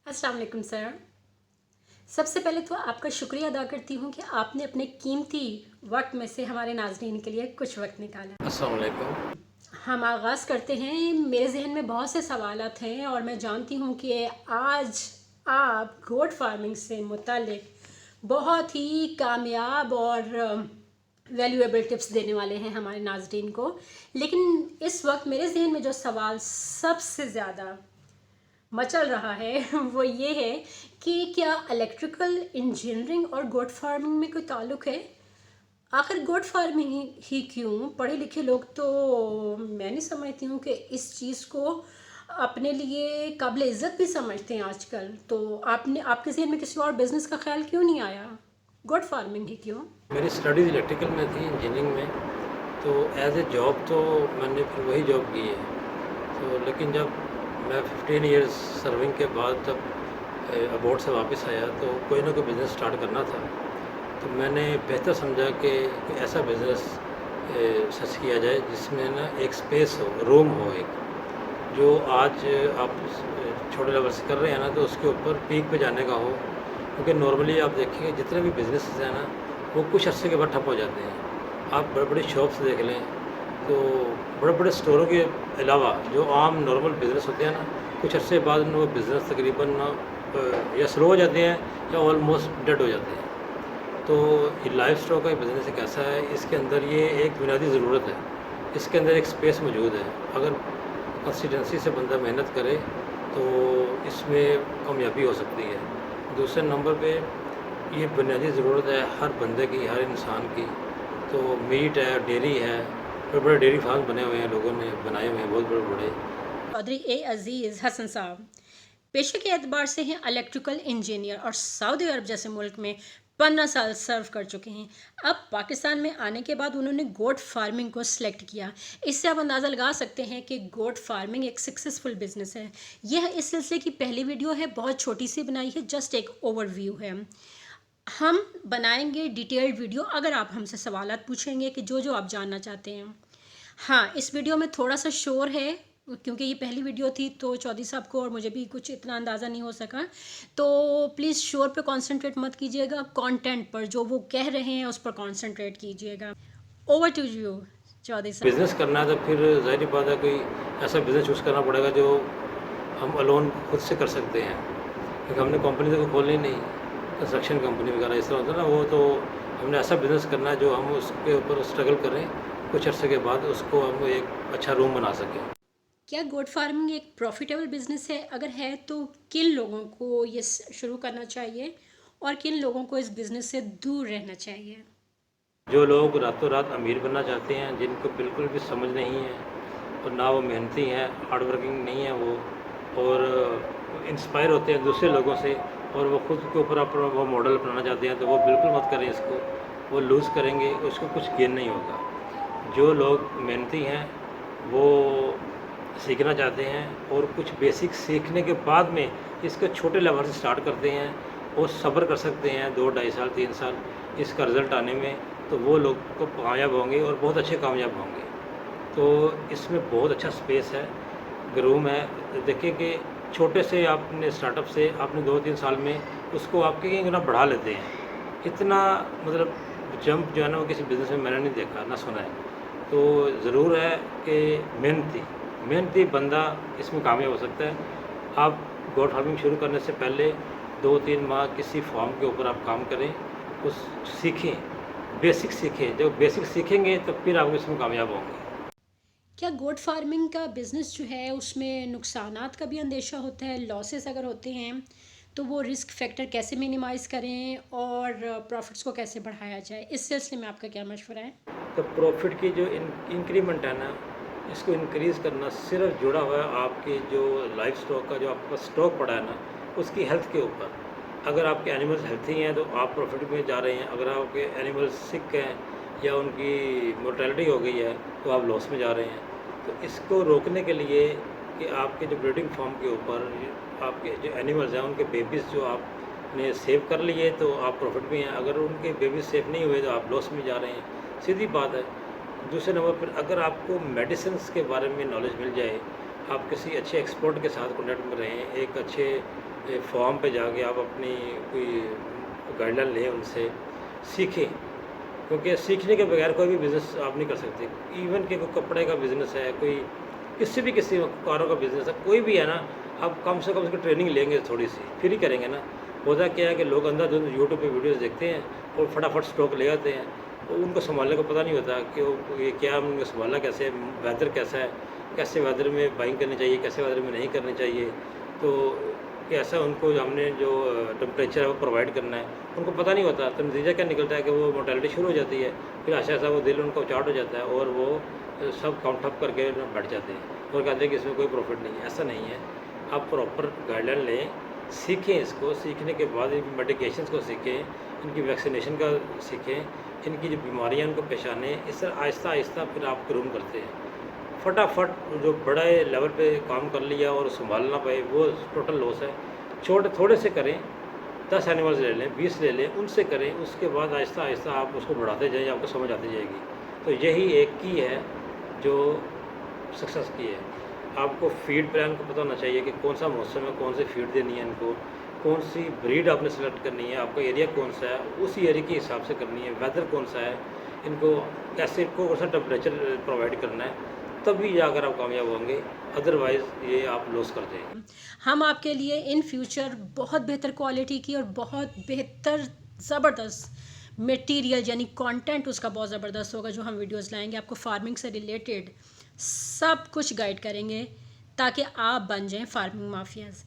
अस्सलाम वालेकुम सर। सबसे पहले तो आपका शुक्रिया अदा करती हूँ कि आपने अपने कीमती वक्त में से हमारे नाज़रीन के लिए कुछ वक्त निकाला। अस्सलाम वालेकुम। हम आगाज़ करते हैं। मेरे जहन में बहुत से सवालात हैं और मैं जानती हूँ कि आज आप गोट फार्मिंग से मुतालिक बहुत ही कामयाब और वैल्यूएबल टिप्स देने वाले हैं हमारे नाज़रीन को। लेकिन इस वक्त मेरे जहन में जो सवाल सबसे ज़्यादा मचल रहा है वो ये है कि क्या इलेक्ट्रिकल इंजीनियरिंग और गोट फार्मिंग में कोई ताल्लुक़ है। आखिर गोट फार्मिंग ही क्यों, पढ़े लिखे लोग तो मैं नहीं समझती हूँ कि इस चीज़ को अपने लिए काबिल इज़्ज़त भी समझते हैं आजकल। तो आपके ज़हन में किसी और बिज़नेस का ख्याल क्यों नहीं आया, गोट फार्मिंग ही क्यों? मेरी स्टडीज़ इलेक्ट्रिकल में थी, इंजीनियरिंग में। तो एज़ ए जॉब तो मैंने फिर वही जॉब की है। तो लेकिन जब मैं 15 इयर्स सर्विंग के बाद जब अबॉर्ड से वापस आया तो कोई ना कोई बिज़नेस स्टार्ट करना था। तो मैंने बेहतर समझा कि कोई ऐसा बिज़नेस सर्च किया जाए जिसमें ना एक स्पेस हो, रूम हो एक, जो आज आप छोटे लेवल से कर रहे हैं ना तो उसके ऊपर पीक पे जाने का हो। क्योंकि नॉर्मली आप देखेंगे जितने भी बिज़नेस हैं ना वो कुछ अरसे के बाद ठप हो जाते हैं। आप बड़े बड़े शॉप्स देख लें तो बड़े बड़े स्टोरों के अलावा जो आम नॉर्मल बिज़नेस होते हैं ना, कुछ अरसे बाद वो बिज़नेस तकरीबन या स्लो हो जाते हैं या ऑलमोस्ट डेड हो जाते हैं। तो ये लाइफ स्टॉक का बिज़नेस एक ऐसा है, इसके अंदर ये एक बुनियादी ज़रूरत है, इसके अंदर एक स्पेस मौजूद है। अगर कंसिस्टेंसी से बंदा मेहनत करे तो इसमें कामयाबी हो सकती है। दूसरे नंबर पे ये बुनियादी ज़रूरत है हर बंदे की, हर इंसान की। तो मीट है, डेयरी है, बड़े बड़े डेयरी फार्म बने हुए हैं, लोगों ने बनाए हुए हैं बहुत बड़े बड़े। चौधरी ए अजीज़ हसन साहब पेशे के एतबार से हैं इलेक्ट्रिकल इंजीनियर और सऊदी अरब जैसे मुल्क में 15 साल सर्व कर चुके हैं। अब पाकिस्तान में आने के बाद उन्होंने गोट फार्मिंग को सिलेक्ट किया। इससे आप अंदाज़ा लगा सकते हैं कि गोट फार्मिंग एक सक्सेसफुल बिजनेस है। यह इस सिलसिले की पहली वीडियो है, बहुत छोटी सी बनाई है, जस्ट एक ओवरव्यू है। हम बनाएंगे डिटेल्ड वीडियो अगर आप हमसे सवालात पूछेंगे कि जो आप जानना चाहते हैं। हाँ, इस वीडियो में थोड़ा सा शोर है क्योंकि ये पहली वीडियो थी तो चौधरी साहब को और मुझे भी कुछ इतना अंदाज़ा नहीं हो सका। तो प्लीज़ शोर पे कंसंट्रेट मत कीजिएगा, कंटेंट पर जो वो कह रहे हैं उस पर कंसंट्रेट कीजिएगा। ओवर टू यू चौधरी साहब। बिज़नेस करना है तो फिर ज़ाहिर बात है कोई ऐसा बिज़नेस चूज़ करना पड़ेगा जो हम अलोन खुद से कर सकते हैं। क्योंकि हमने कंपनी तो कोई खोलनी नहीं, कंस्ट्रक्शन कंपनी वगैरह इस तरह होता है ना, वो तो हमने ऐसा बिज़नेस करना है जो हम उसके ऊपर स्ट्रगल करें, कुछ अर्से के बाद उसको हम एक अच्छा रूम बना सकें। क्या गोट फार्मिंग एक प्रॉफिटेबल बिजनेस है? अगर है तो किन लोगों को ये शुरू करना चाहिए और किन लोगों को इस बिज़नेस से दूर रहना चाहिए? जो लोग रातों रात अमीर बनना चाहते हैं, जिनको बिल्कुल भी समझ नहीं है और ना वो मेहनती हैं, हार्ड वर्किंग नहीं है वो, और इंस्पायर होते हैं दूसरे लोगों से और वो खुद के ऊपर अपना वो मॉडल अपनाना चाहते हैं, तो वो बिल्कुल मत करें इसको। वो लूज़ करेंगे, उसको कुछ गेन नहीं होगा। जो लोग मेहनती हैं वो सीखना चाहते हैं और कुछ बेसिक सीखने के बाद में इसको छोटे लेवल से स्टार्ट करते हैं और सब्र कर सकते हैं 2 ढाई साल 3 साल इसका रिज़ल्ट आने में, तो वो लोग तो कामयाब होंगे और बहुत अच्छे कामयाब होंगे। तो इसमें बहुत अच्छा स्पेस है, रूम है। देखिए कि छोटे से आपने स्टार्टअप से आपने 2-3 साल में उसको आप कई गुना बढ़ा लेते हैं। इतना मतलब जंप जो है ना वो किसी बिज़नेस में मैंने नहीं देखा ना सुना है। तो ज़रूर है कि मेहनती बंदा इसमें कामयाब हो सकता है। आप गोट फार्मिंग शुरू करने से पहले 2-3 माह किसी फार्म के ऊपर आप काम करें, उस सीखें, बेसिक सीखें। जब बेसिक सीखेंगे तो फिर आप इसमें कामयाब होंगे। क्या गोट फार्मिंग का बिज़नेस जो है उसमें नुकसानात का भी अंदेशा होता है? लॉसेस अगर होते हैं तो वो रिस्क फैक्टर कैसे मिनिमाइज़ करें और प्रॉफिट्स को कैसे बढ़ाया जाए? इस सिलसिले में आपका क्या मशवरा है? तो प्रॉफिट की जो इंक्रीमेंट है ना, इसको इंक्रीज़ करना सिर्फ जुड़ा हुआ है आपके जो लाइफ स्टॉक का जो आपके पास स्टॉक पड़ा है ना, उसकी हेल्थ के ऊपर। अगर आपके एनिमल्स हेल्थी हैं तो आप प्रॉफिट में जा रहे हैं, अगर आपके एनिमल्स सिक हैं या उनकी मोर्टेलिटी हो गई है तो आप लॉस में जा रहे हैं। तो इसको रोकने के लिए कि आपके जो ब्रीडिंग फार्म के ऊपर आपके जो एनिमल्स हैं उनके बेबीज़ जो आपने सेव कर लिए तो आप प्रॉफिट में हैं, अगर उनके बेबीज़ सेव नहीं हुए तो आप लॉस में जा रहे हैं, सीधी बात है। दूसरे नंबर पर अगर आपको मेडिसिन्स के बारे में नॉलेज मिल जाए, आप किसी अच्छे एक्सपर्ट के साथ कॉन्टैक्ट में रहें, एक अच्छे फॉर्म पे जाके आप अपनी कोई गाइडलाइन लें, उनसे सीखें, क्योंकि सीखने के बगैर कोई भी बिज़नेस आप नहीं कर सकते। इवन कि कोई कपड़े का बिज़नेस है, कोई किसी कारों का बिज़नेस है, कोई भी है ना, आप कम से कम उसकी ट्रेनिंग लेंगे थोड़ी सी, फिर ही करेंगे ना। होता क्या है कि लोग अंधाधुंध यूट्यूब पे वीडियोस देखते हैं और फटाफट स्टॉक ले आते हैं, तो उनको संभालने को पता नहीं होता कि वो ये क्या, उनको संभालना कैसे है, वेदर कैसा है, कैसे वेदर में बाइंग करनी चाहिए, कैसे वेदर में नहीं करनी चाहिए। तो कैसा उनको हमने जो टेम्परेचर है वो प्रोवाइड करना है, उनको पता नहीं होता। तो नतीजा क्या निकलता है कि वो मोर्टेलिटी शुरू हो जाती है, फिर ऐसा वो दिल उनका चार्ट हो जाता है और वो सब काउंट ठप करके बैठ जाते हैं और कहते हैं कि इसमें कोई प्रॉफिट नहीं है। ऐसा नहीं है, आप प्रॉपर गाइडलाइन लें, सीखें, इसको सीखने के बाद इनकी मेडिकेशंस को सीखें, इनकी वैक्सीनेशन का सीखें, इनकी जो बीमारियां उनको पहचानें। इस तरह आहिस्ता आहिस्ता फिर आप ग्रूम करते हैं। फटाफट जो बड़े लेवल पे काम कर लिया और संभाल ना पाए, वो टोटल लॉस है। छोटे थोड़े से करें, 10 एनिमल्स ले लें, 20 ले लें, उनसे करें, उसके बाद आहिस्ता आहिस्ता आप उसको बढ़ाते जाइए, आपको समझ आती जाएगी। तो यही एक की है जो सक्सेस की है। आपको फीड प्लान को पता होना चाहिए कि कौन सा मौसम है, कौन सी फीड देनी है इनको, कौन सी ब्रीड आपने सेलेक्ट करनी है, आपका एरिया कौन सा है, उसी एरिया के हिसाब से करनी है, वेदर कौन सा है, इनको कैसे, इनको कौन सा टेम्परेचर प्रोवाइड करना है, तभी जाकर आप कामयाब होंगे। अदरवाइज़ ये आप लॉस कर जाएंगे। हम आपके लिए इन फ्यूचर बहुत बेहतर क्वालिटी की और बहुत बेहतर ज़बरदस्त मटेरियल यानी कंटेंट उसका बहुत ज़बरदस्त होगा जो हम वीडियोस लाएंगे, आपको फार्मिंग से रिलेटेड सब कुछ गाइड करेंगे ताकि आप बन जाएं फार्मिंग माफियाज़।